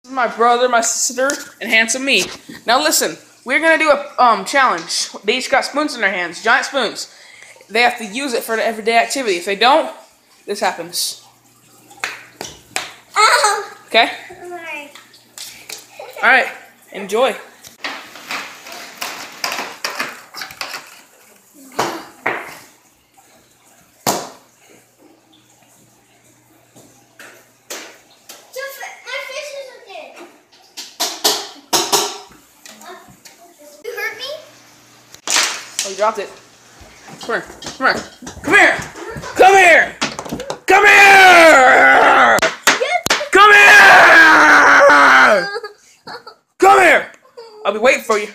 My brother, my sister, and handsome me. Now listen, we're gonna do a challenge. They each got spoons in their hands, giant spoons. They have to use it for the everyday activity. If they don't, this happens. Okay? Alright, enjoy. Oh, you dropped it. Come here. Come here. Come here. Come here. Come here. Come here. Come here. I'll be waiting for you.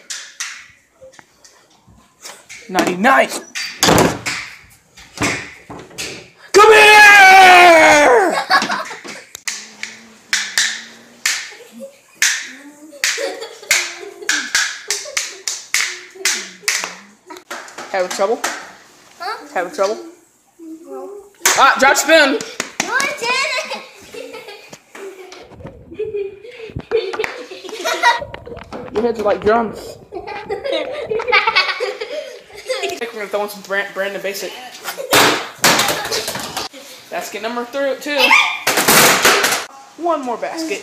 99. Come here. Having trouble? Huh? Having trouble? No. Ah, drop spoon. No, I didn't. Your heads are like drums. I think we're gonna throw in some Brandon Basic. Basket number 2. One more basket.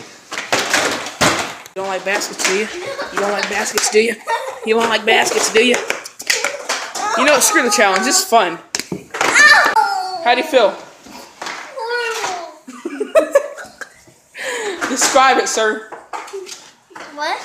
You don't like baskets, do you? You don't like baskets, do you? You don't like baskets, do you? You know what? Screw the challenge. This is fun. Ow! How do you feel? Horrible. Describe it, sir. What?